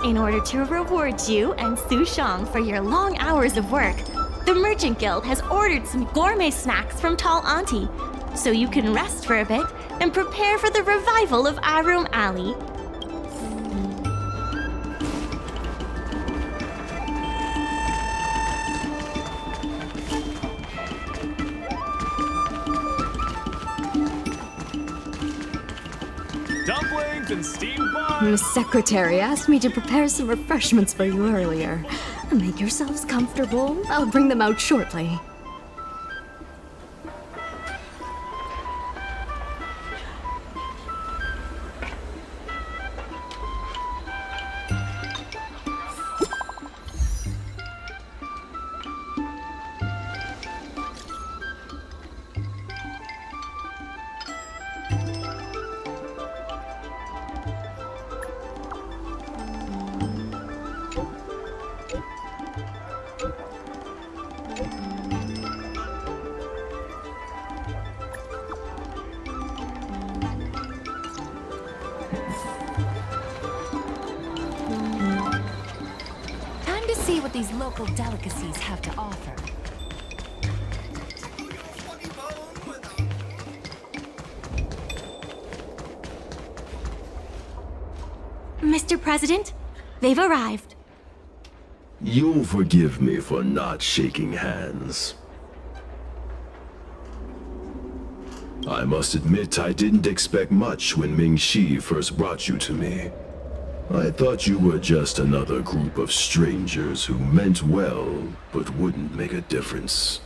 In order to reward you and Su Shang for your long hours of work, the Merchant Guild has ordered some gourmet snacks from Tall Auntie, so you can rest for a bit and prepare for the revival of Aurum Allee. Dumplings and steamed buns! The secretary asked me to prepare some refreshments for you earlier. Make yourselves comfortable. I'll bring them out shortly. See what these local delicacies have to offer. Mr. President, they've arrived. You'll forgive me for not shaking hands. I must admit I didn't expect much when Ming-Shi first brought you to me. I thought you were just another group of strangers who meant well, but wouldn't make a difference.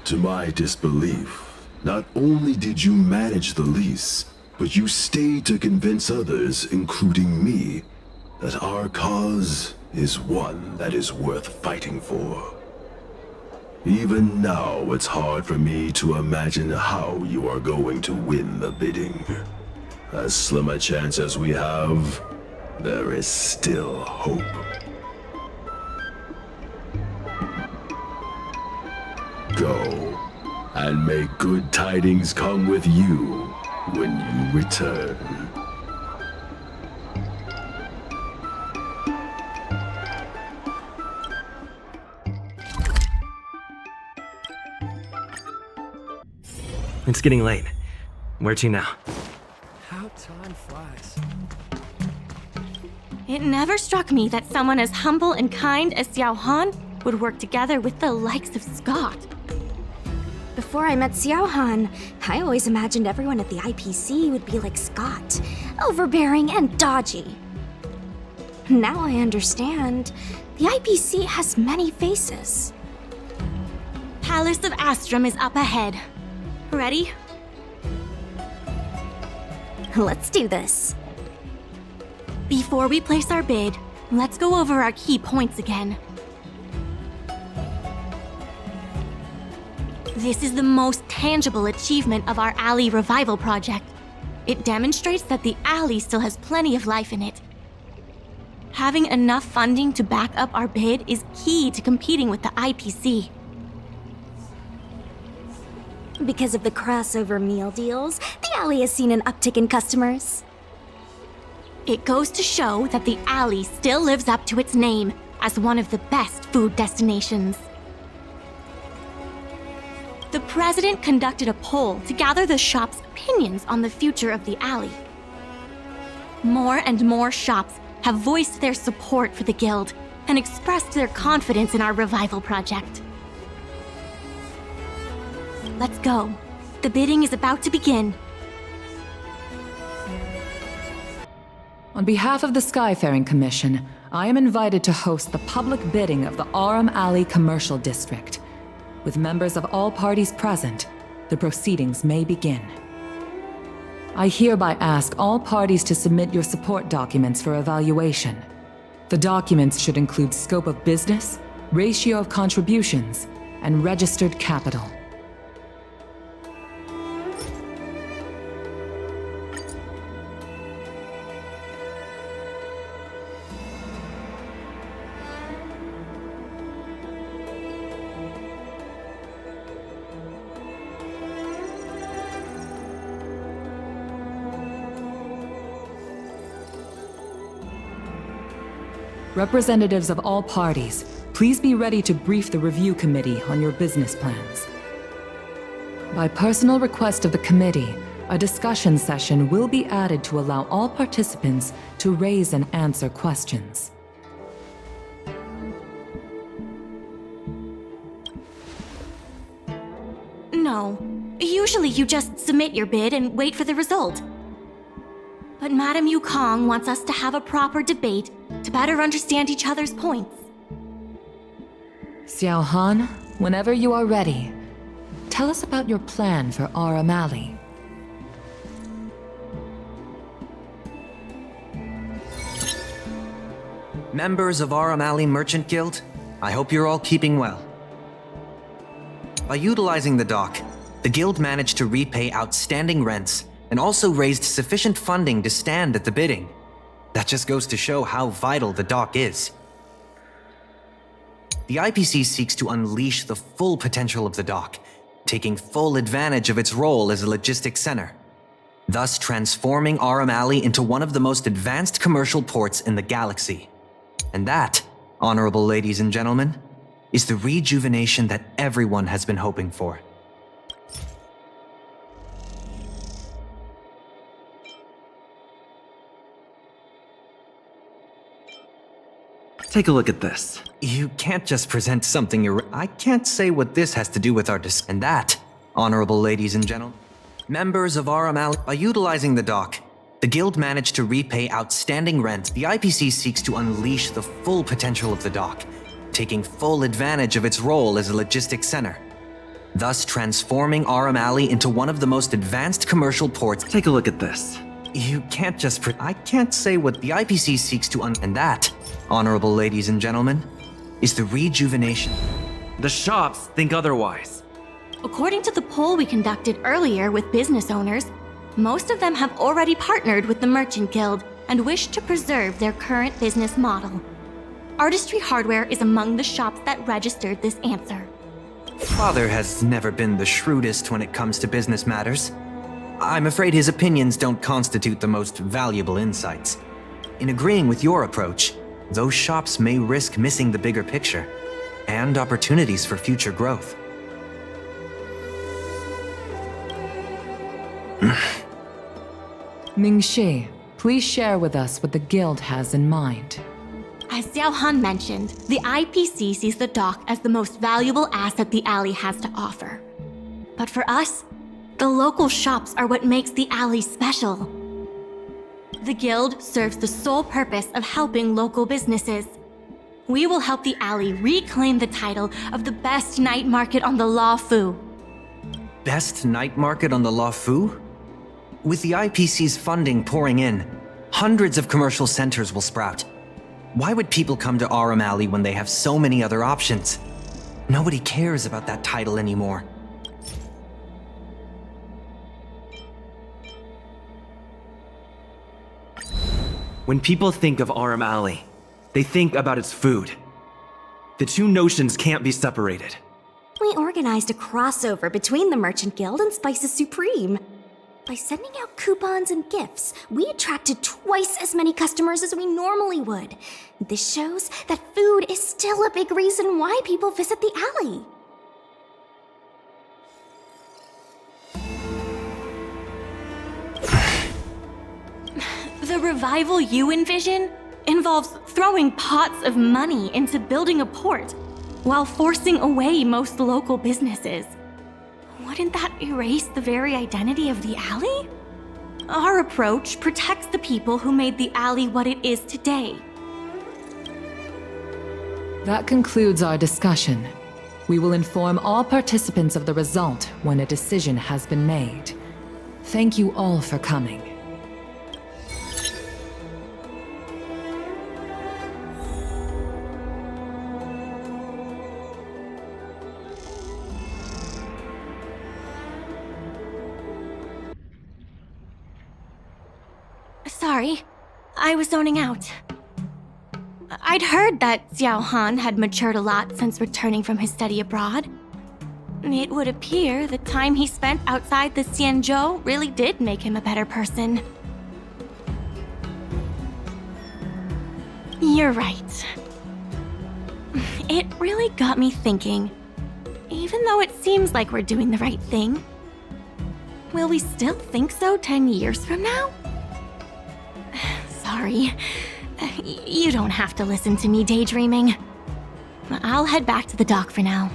To my disbelief, not only did you manage the lease, but you stayed to convince others, including me, that our cause is one that is worth fighting for. Even now, it's hard for me to imagine how you are going to win the bidding. As slim a chance as we have, there is still hope. Go, and may good tidings come with you when you return. It's getting late. Where to now? How time flies. It never struck me that someone as humble and kind as Xiao Han would work together with the likes of Scott. Before I met Xiao Han, I always imagined everyone at the IPC would be like Scott, overbearing and dodgy. Now I understand. The IPC has many faces. Palace of Astrum is up ahead. Ready? Let's do this. Before we place our bid, let's go over our key points again. This is the most tangible achievement of our Allee revival project. It demonstrates that the Allee still has plenty of life in it. Having enough funding to back up our bid is key to competing with the IPC. Because of the crossover meal deals, the Allee has seen an uptick in customers. It goes to show that the Allee still lives up to its name as one of the best food destinations. The president conducted a poll to gather the shop's opinions on the future of the Allee. More and more shops have voiced their support for the guild and expressed their confidence in our revival project. Let's go. The bidding is about to begin. On behalf of the Skyfaring Commission, I am invited to host the public bidding of the Aurum Allee Commercial District. With members of all parties present, the proceedings may begin. I hereby ask all parties to submit your support documents for evaluation. The documents should include scope of business, ratio of contributions, and registered capital. Representatives of all parties, please be ready to brief the review committee on your business plans. By personal request of the committee, a discussion session will be added to allow all participants to raise and answer questions. No. Usually you just submit your bid and wait for the result. But Madame Yukong wants us to have a proper debate to better understand each other's points. Xiao Han, whenever you are ready, tell us about your plan for Aurum Alley. Members of Aurum Alley Merchant Guild, I hope you're all keeping well. By utilizing the dock, the guild managed to repay outstanding rents and also raised sufficient funding to stand at the bidding. That just goes to show how vital the dock is. The IPC seeks to unleash the full potential of the dock, taking full advantage of its role as a logistics center, thus transforming Aurum Alley into one of the most advanced commercial ports in the galaxy. And that, honorable ladies and gentlemen, is the rejuvenation that everyone has been hoping for. Take a look at this. You can't just present something I can't say what this has to do with our And that, honorable ladies and gentlemen, members of Aurum Alley, by utilizing the dock, the guild managed to repay outstanding rent. The IPC seeks to unleash the full potential of the dock, taking full advantage of its role as a logistics center, thus transforming Aurum Alley into one of the most advanced commercial ports. Take a look at this. You can't just I can't say what the IPC seeks to And that, honorable ladies and gentlemen, is the rejuvenation. The shops think otherwise. According to the poll we conducted earlier with business owners, most of them have already partnered with the Merchant Guild and wish to preserve their current business model. Artistry Hardware is among the shops that registered this answer. Father has never been the shrewdest when it comes to business matters. I'm afraid his opinions don't constitute the most valuable insights. In agreeing with your approach, those shops may risk missing the bigger picture and opportunities for future growth. Mingxi, please share with us what the guild has in mind. As Xiao Han mentioned, the IPC sees the dock as the most valuable asset the alley has to offer. But for us, the local shops are what makes the alley special. The guild serves the sole purpose of helping local businesses. We will help the alley reclaim the title of the best night market on the La Fu. Best night market on the La Fu? With the IPC's funding pouring in, hundreds of commercial centers will sprout. Why would people come to Aurum Alley when they have so many other options? Nobody cares about that title anymore. When people think of Aurum Alley, they think about its food. The two notions can't be separated. We organized a crossover between the Merchant Guild and Spices Supreme. By sending out coupons and gifts, we attracted twice as many customers as we normally would. This shows that food is still a big reason why people visit the alley. The revival you envision involves throwing pots of money into building a port while forcing away most local businesses. Wouldn't that erase the very identity of the alley? Our approach protects the people who made the alley what it is today. That concludes our discussion. We will inform all participants of the result when a decision has been made. Thank you all for coming. Sorry, I was zoning out. I'd heard that Xiao Han had matured a lot since returning from his study abroad. It would appear the time he spent outside the Xianzhou really did make him a better person. You're right. It really got me thinking. Even though it seems like we're doing the right thing, will we still think so 10 years from now? Sorry. You don't have to listen to me daydreaming. I'll head back to the dock for now.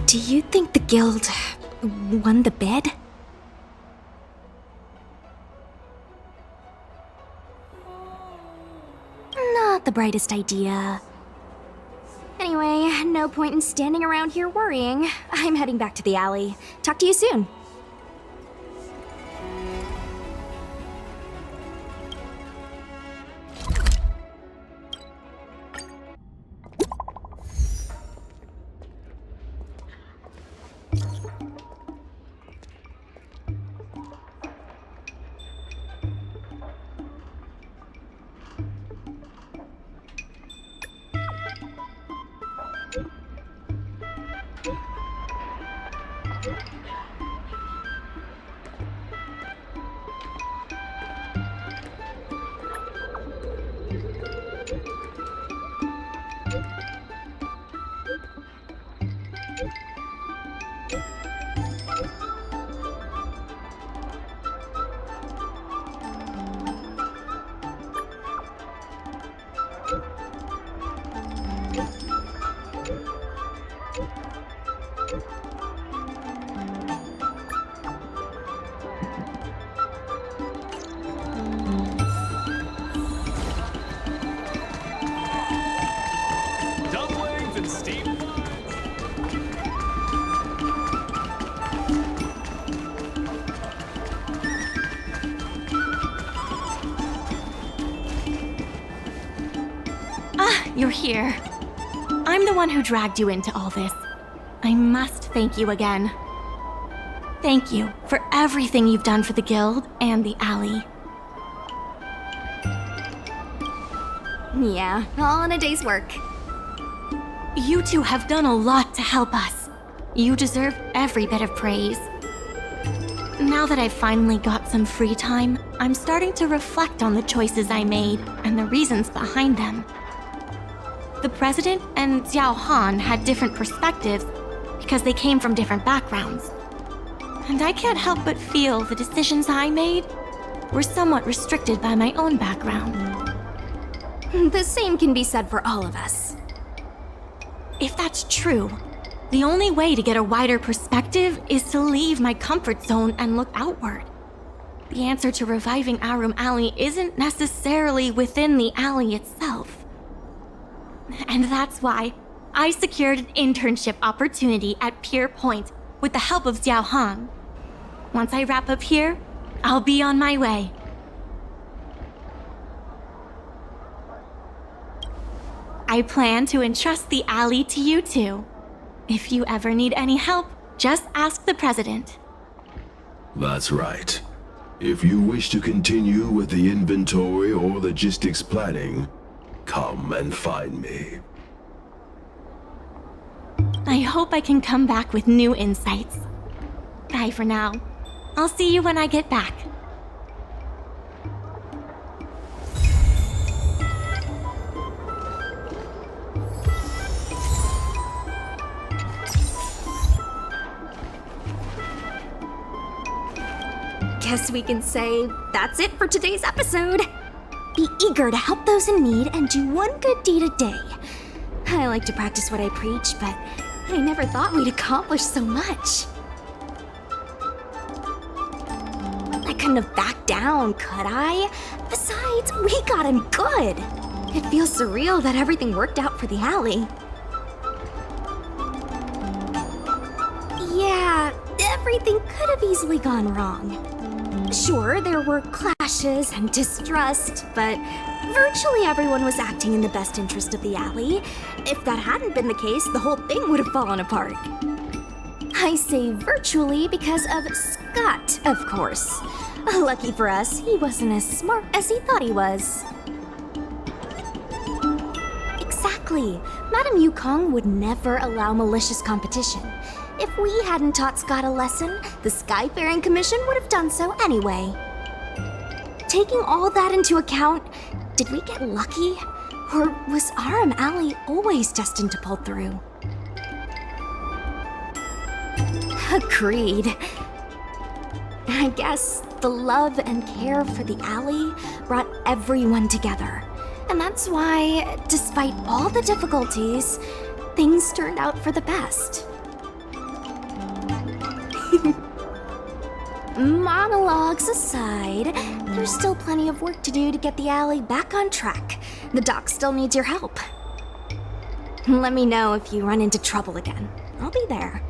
Do you think the guild won the bid? Not the brightest idea. Anyway, no point in standing around here worrying. I'm heading back to the alley. Talk to you soon. Dumplings and steamed buns. Ah, you're here. I'm the one who dragged you into all this. I must thank you again. Thank you for everything you've done for the guild and the alley. Yeah, all in a day's work. You two have done a lot to help us. You deserve every bit of praise. Now that I've finally got some free time, I'm starting to reflect on the choices I made and the reasons behind them. The president and Xiao Han had different perspectives because they came from different backgrounds. And I can't help but feel the decisions I made were somewhat restricted by my own background. The same can be said for all of us. If that's true, the only way to get a wider perspective is to leave my comfort zone and look outward. The answer to reviving Aurum Alley isn't necessarily within the alley itself. And that's why I secured an internship opportunity at Pier Point with the help of Xiao Han. Once I wrap up here, I'll be on my way. I plan to entrust the alley to you two. If you ever need any help, just ask the president. That's right. If you wish to continue with the inventory or logistics planning, come and find me. I hope I can come back with new insights. Bye for now. I'll see you when I get back. Guess we can say that's it for today's episode. Be eager to help those in need and do one good deed a day. I like to practice what I preach, but I never thought we'd accomplish so much. I couldn't have backed down, could I? Besides, we got him good. It feels surreal that everything worked out for the alley. Yeah, everything could have easily gone wrong. Sure, there were clashes and distrust, but virtually everyone was acting in the best interest of the alley. If that hadn't been the case, the whole thing would have fallen apart. I say virtually because of Scott, of course. Lucky for us, he wasn't as smart as he thought he was. Exactly. Madame Yukong would never allow malicious competition. if we hadn't taught Scott a lesson, the Skyfaring Commission would have done so anyway. Taking all that into account, did we get lucky? Or was Aurum Alley always destined to pull through? Agreed. I guess the love and care for the alley brought everyone together. And that's why, despite all the difficulties, things turned out for the best. Monologues aside, there's still plenty of work to do to get the alley back on track. The doc still needs your help. Let me know if you run into trouble again. I'll be there.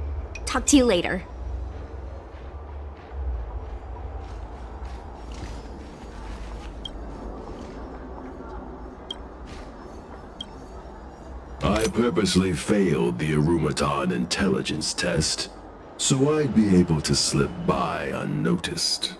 Talk to you later. I purposely failed the Aurumaton intelligence test, so I'd be able to slip by unnoticed.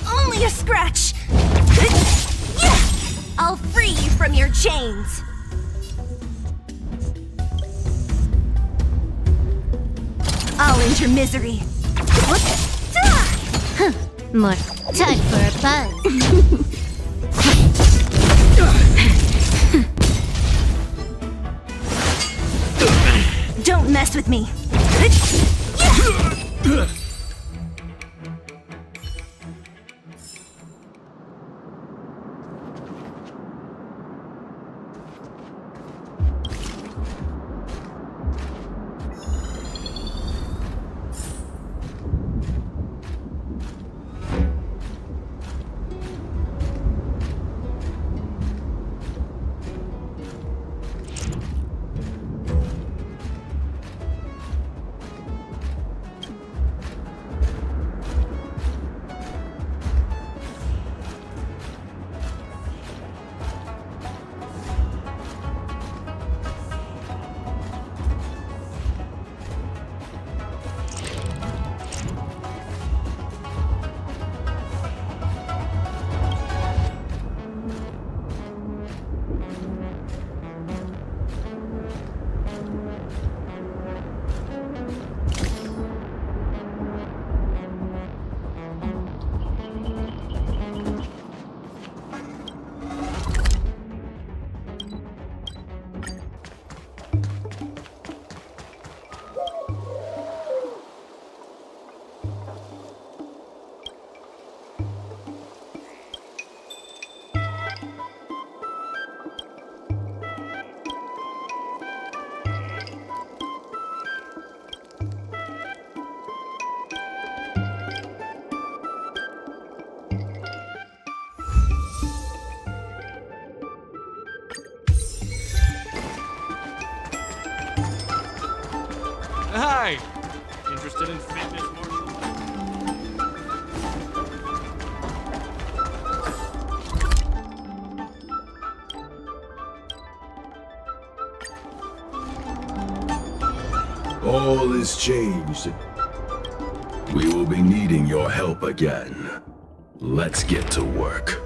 Only a scratch! Yeah! I'll free you from your chains! I'll end your misery. More time for a buzz. Don't mess with me. Interested in fitness, martial arts? All is changed. We will be needing your help again. Let's get to work.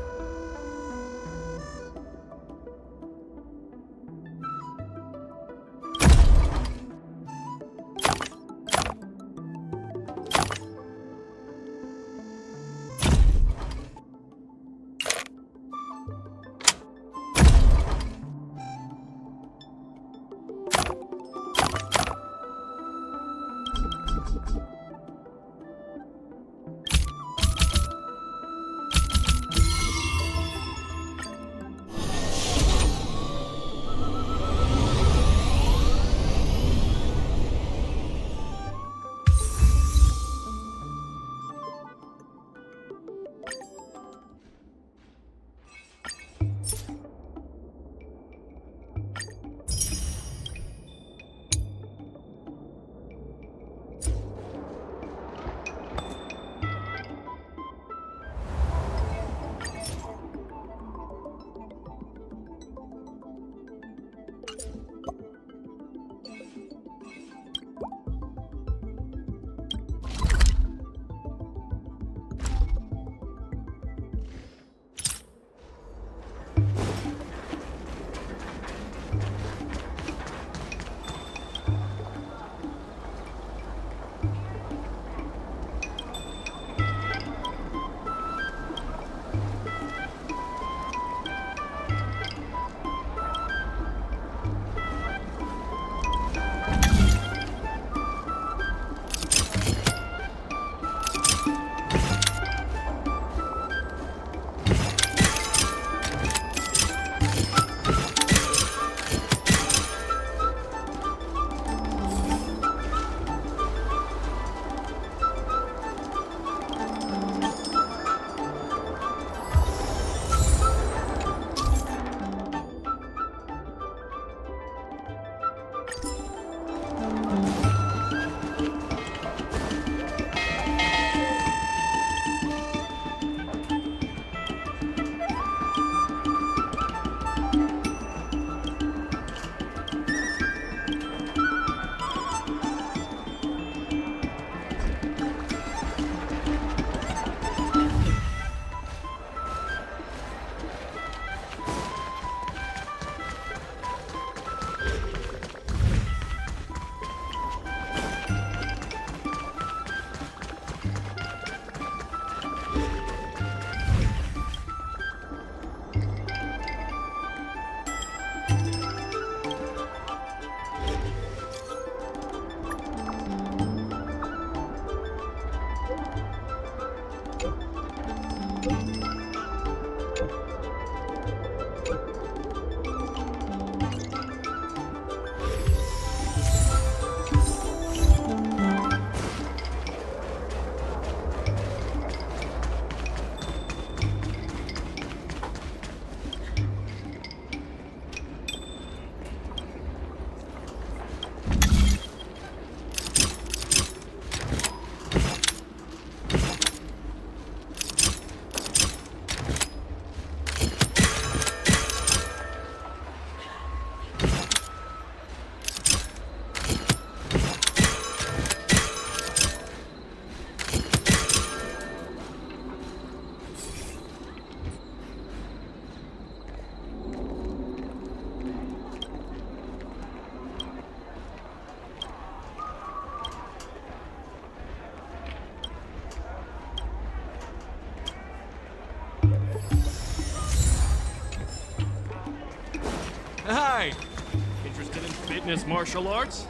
Hi! Interested in fitness martial arts?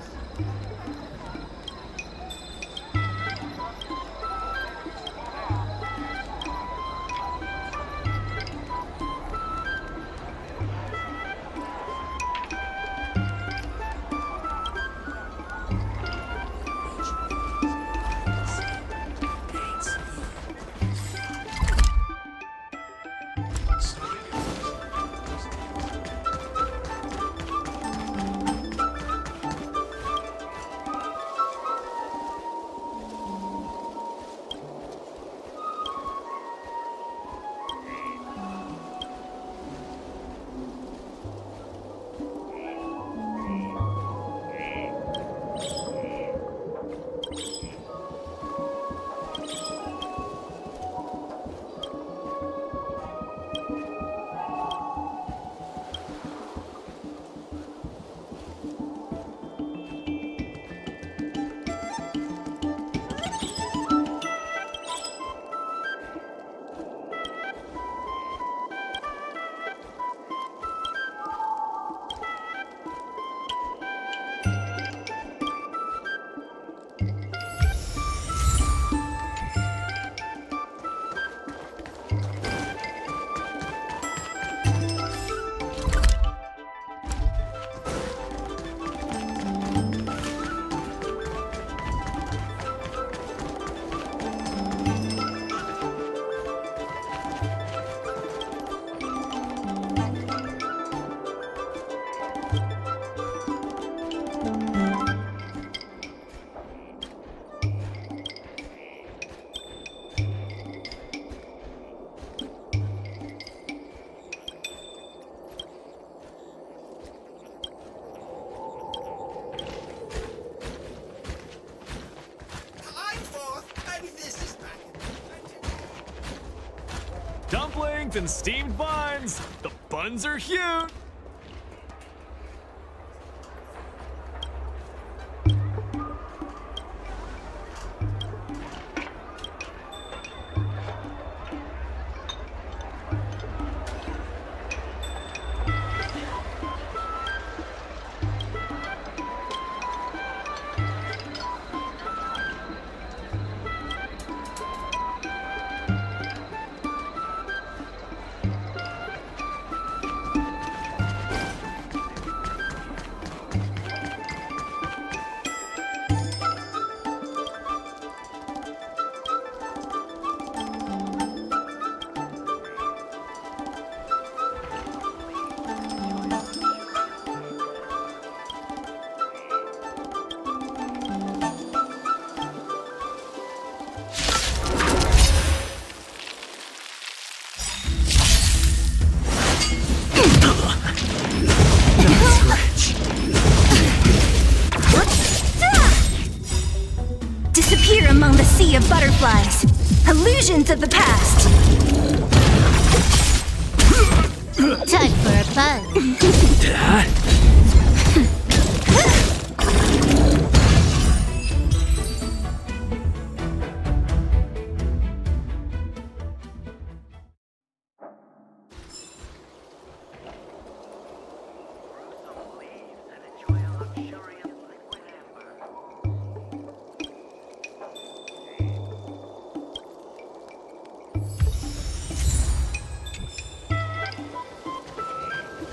Dumplings and steamed buns. The buns are huge. Disappear among the sea of butterflies. Illusions of the past. Time for a buzz.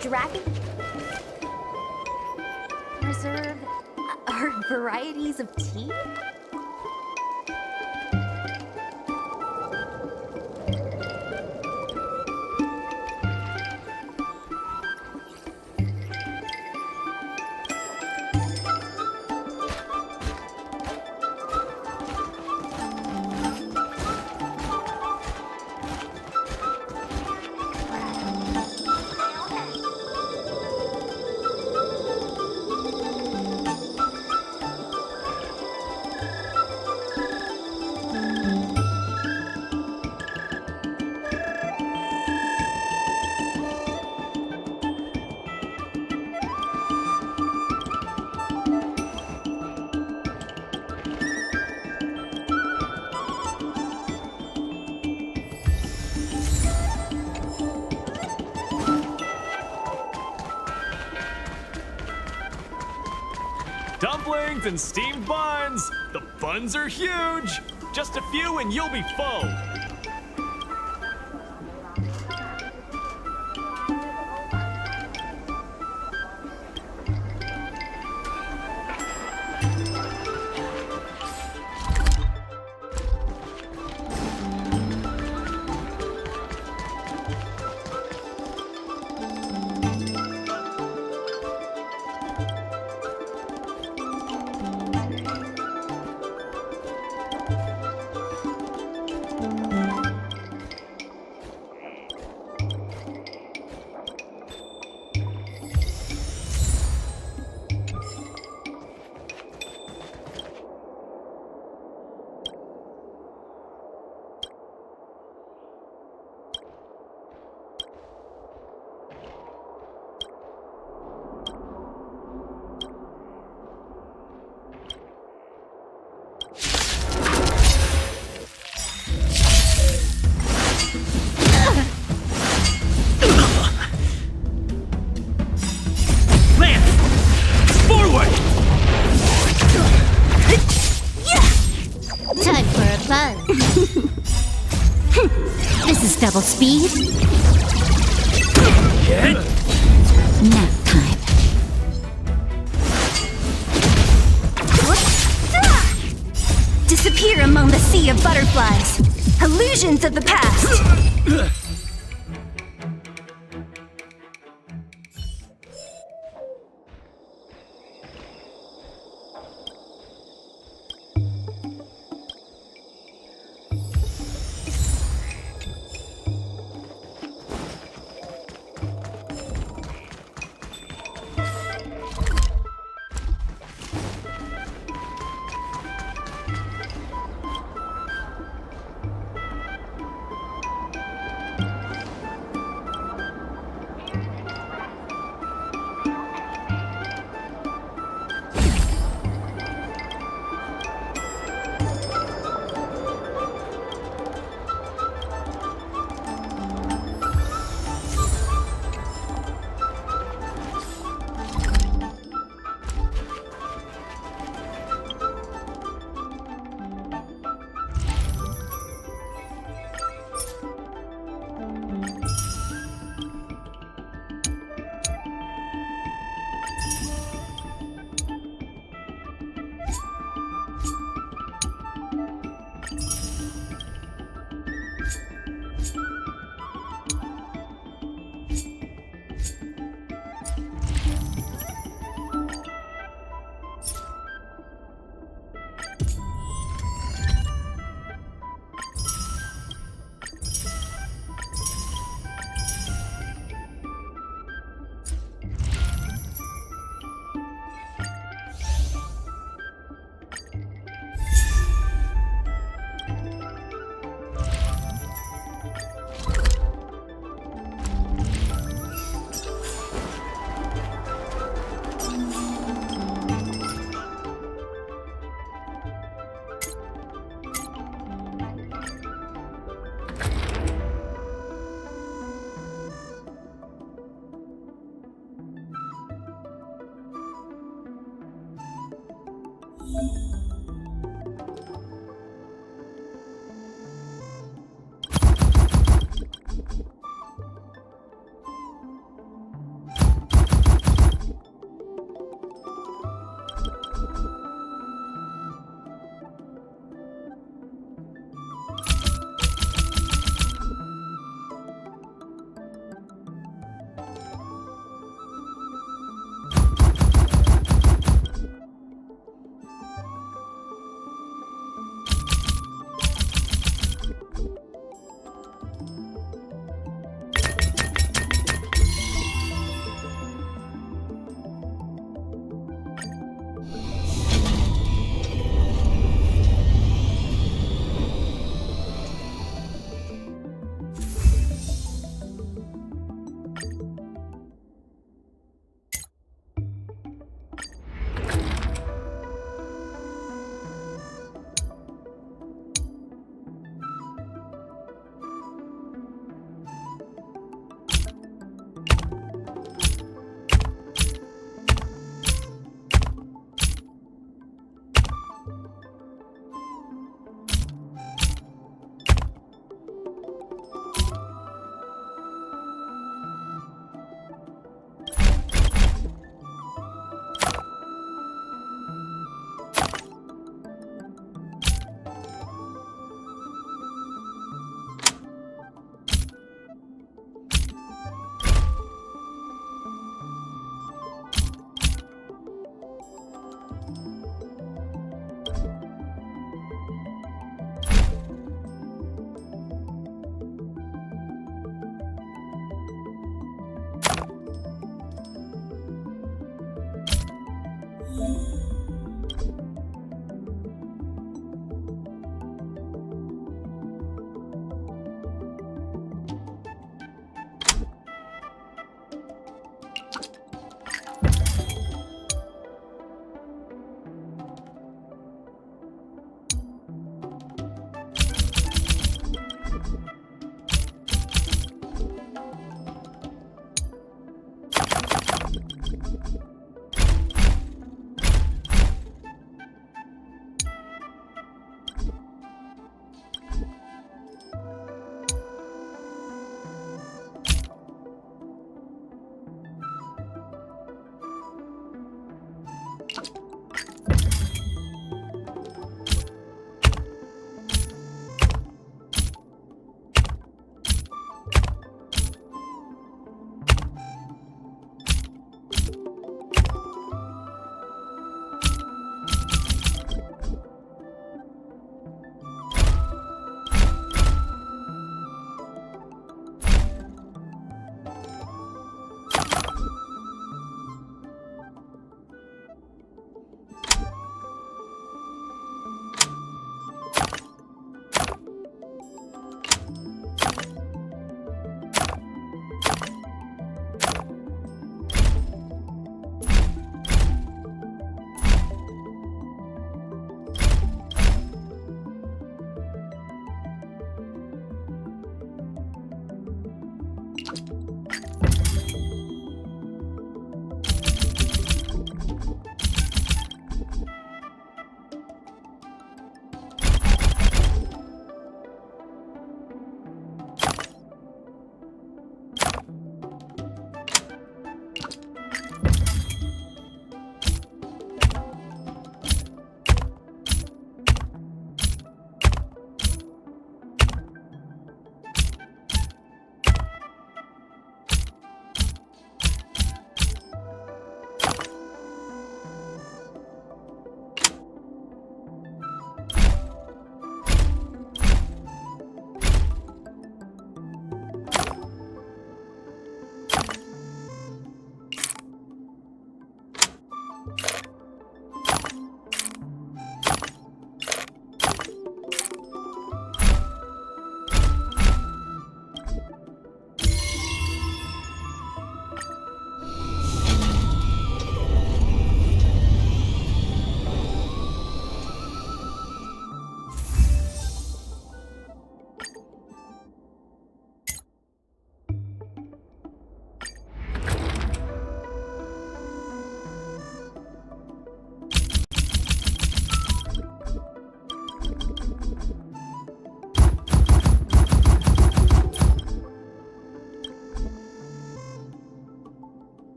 Dragon Reserve are varieties of tea? Dumplings and steamed buns. The buns are huge. Just a few and you'll be full. This is double speed. Nap time. Disappear among the sea of butterflies. Illusions of the past.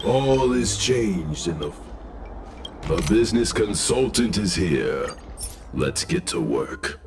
All is changed in the... A business consultant is here. Let's get to work.